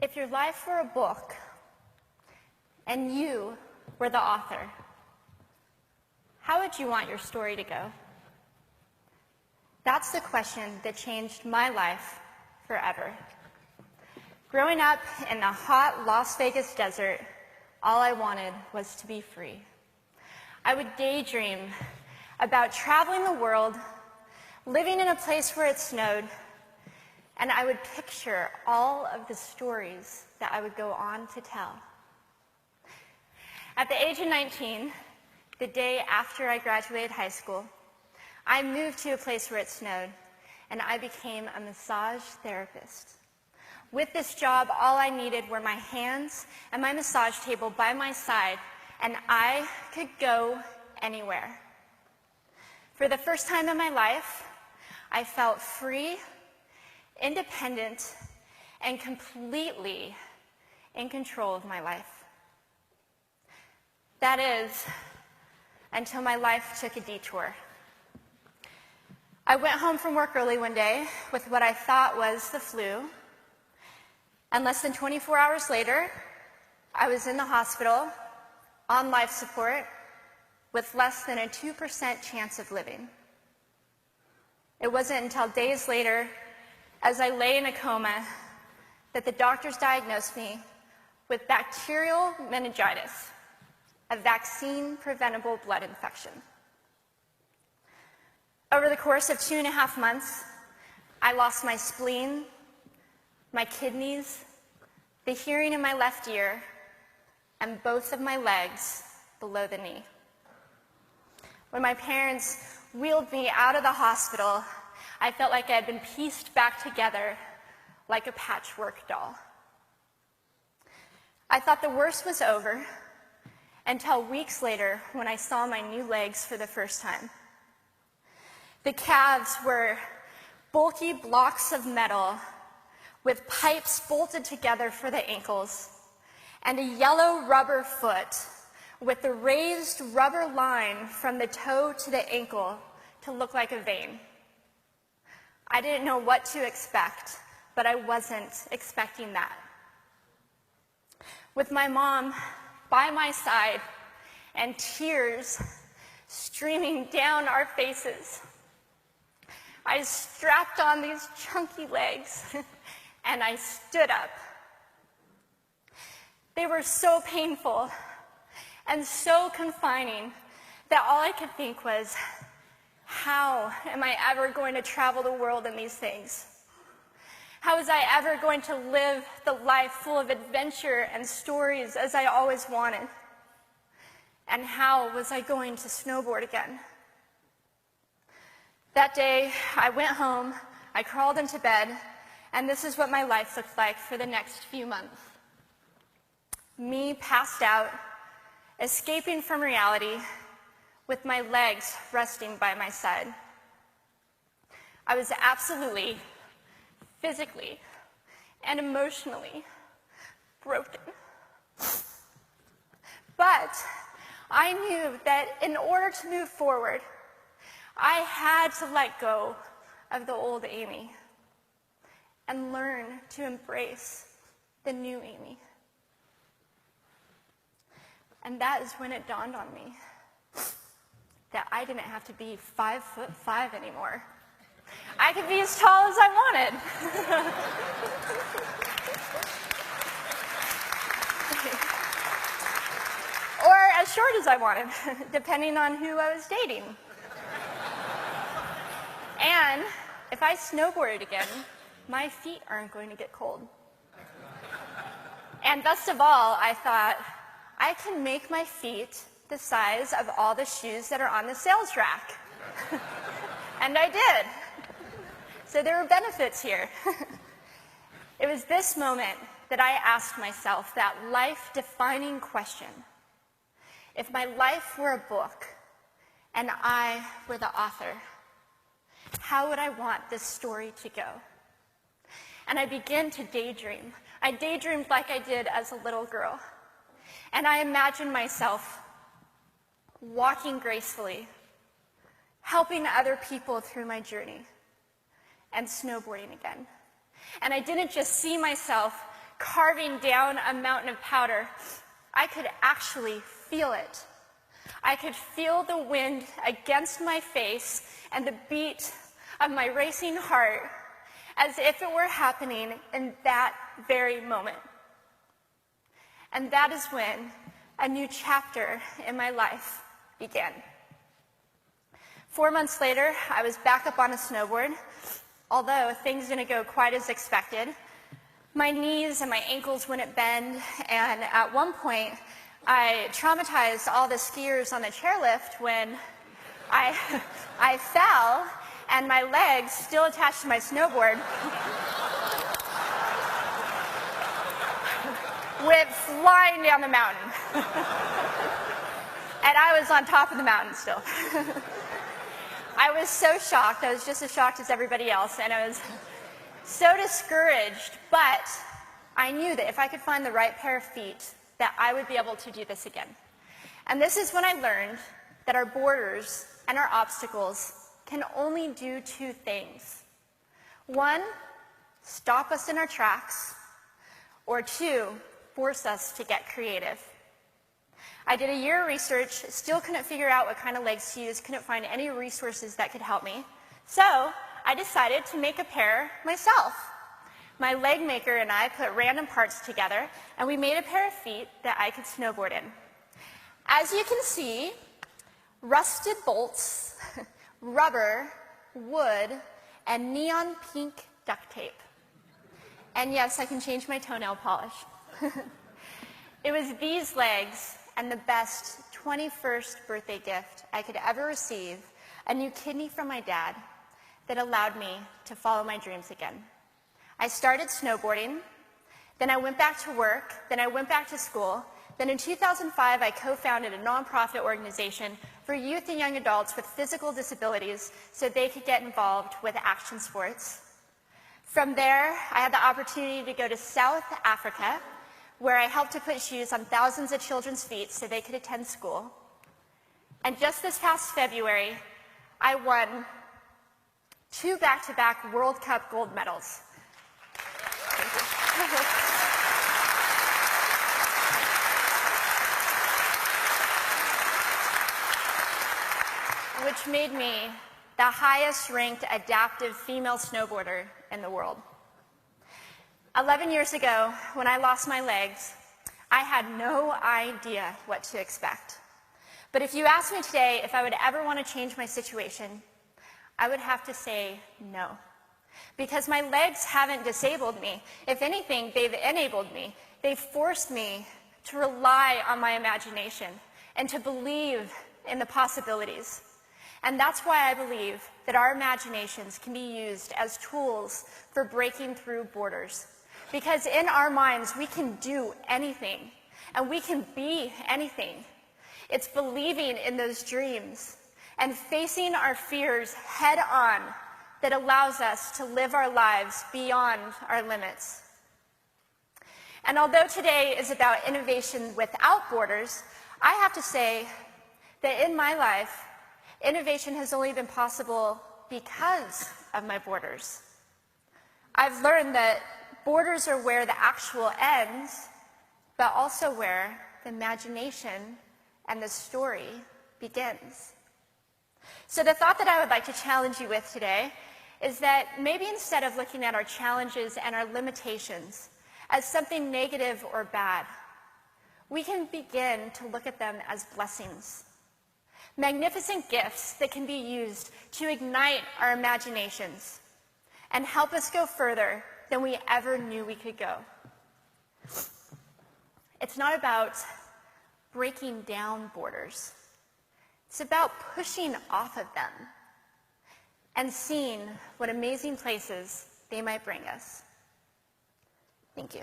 If your life were a book and you were the author, how would you want your story to go? That's the question that changed my life forever. Growing up in the hot Las Vegas desert, all I wanted was to be free. I would daydream about traveling the world, living in a place where it snowed, and I would picture all of the stories that I would go on to tell. At the age of 19, the day after I graduated high school, I moved to a place where it snowed, and I became a massage therapist. With this job, all I needed were my hands and my massage table by my side, and I could go anywhere. For the first time in my life, I felt free, independent, and completely in control of my life. That is, until my life took a detour. I went home from work early one day with what I thought was the flu, and less than 24 hours later, I was in the hospital on life support with less than a 2% chance of living. It wasn't until days later, as I lay in a coma, that the doctors diagnosed me with bacterial meningitis, a vaccine-preventable blood infection. Over the course of 2.5 months, I lost my spleen, my kidneys, the hearing in my left ear, and both of my legs below the knee. When my parents wheeled me out of the hospital, I felt like I had been pieced back together like a patchwork doll. I thought the worst was over until weeks later when I saw my new legs for the first time. The calves were bulky blocks of metal with pipes bolted together for the ankles, and a yellow rubber foot with the raised rubber line from the toe to the ankle to look like a vein. I didn't know what to expect, but I wasn't expecting that. With my mom by my side and tears streaming down our faces, I strapped on these chunky legs and I stood up. They were so painful and so confining that all I could think was, how am I ever going to travel the world in these things? How was I ever going to live the life full of adventure and stories as I always wanted? And how was I going to snowboard again? That day, I went home, I crawled into bed, and this is what my life looked like for the next few months. Me passed out, escaping from reality, with my legs resting by my side. I was absolutely, physically, and emotionally broken. But I knew that in order to move forward, I had to let go of the old Amy and learn to embrace the new Amy. And that is when it dawned on me that I didn't have to be 5'5" anymore. I could be as tall as I wanted. Or as short as I wanted, depending on who I was dating. And if I snowboarded again, my feet aren't going to get cold. And best of all, I thought, I can make my feet the size of all the shoes that are on the sales rack. And I did. So there were benefits here. It was this moment that I asked myself that life-defining question. If my life were a book and I were the author, how would I want this story to go? And I began to daydream. I daydreamed like I did as a little girl. And I imagined myself walking gracefully, helping other people through my journey, and snowboarding again. And I didn't just see myself carving down a mountain of powder, I could actually feel it. I could feel the wind against my face and the beat of my racing heart as if it were happening in that very moment. And that is when a new chapter in my life began. 4 months later, I was back up on a snowboard. Although things didn't go quite as expected, my knees and my ankles wouldn't bend, and at one point, I traumatized all the skiers on the chairlift when I fell, and my legs, still attached to my snowboard, went flying down the mountain. And I was on top of the mountain still. I was so shocked. I was just as shocked as everybody else, and I was so discouraged, but I knew that if I could find the right pair of feet, that I would be able to do this again. And this is when I learned that our borders and our obstacles can only do two things. One, stop us in our tracks, or two, force us to get creative. I did a year of research, still couldn't figure out what kind of legs to use, couldn't find any resources that could help me. So I decided to make a pair myself. My leg maker and I put random parts together, and we made a pair of feet that I could snowboard in. As you can see, rusted bolts, rubber, wood, and neon pink duct tape. And yes, I can change my toenail polish. It was these legs and the best 21st birthday gift I could ever receive, a new kidney from my dad, that allowed me to follow my dreams again. I started snowboarding, then I went back to work, then I went back to school, then in 2005 I co-founded a nonprofit organization for youth and young adults with physical disabilities so they could get involved with action sports. From there, I had the opportunity to go to South Africa, where I helped to put shoes on thousands of children's feet so they could attend school. And just this past February, I won 2 back-to-back World Cup gold medals. Which made me the highest-ranked adaptive female snowboarder in the world. 11 years ago, when I lost my legs, I had no idea what to expect. But if you asked me today if I would ever want to change my situation, I would have to say no. Because my legs haven't disabled me. If anything, they've enabled me. They've forced me to rely on my imagination and to believe in the possibilities. And that's why I believe that our imaginations can be used as tools for breaking through borders. Because in our minds, we can do anything, and we can be anything. It's believing in those dreams and facing our fears head on that allows us to live our lives beyond our limits. And although today is about innovation without borders, I have to say that in my life, innovation has only been possible because of my borders. I've learned that borders are where the actual ends, but also where the imagination and the story begins. So the thought that I would like to challenge you with today is that maybe instead of looking at our challenges and our limitations as something negative or bad, we can begin to look at them as blessings. Magnificent gifts that can be used to ignite our imaginations and help us go further than we ever knew we could go. It's not about breaking down borders. It's about pushing off of them and seeing what amazing places they might bring us. Thank you.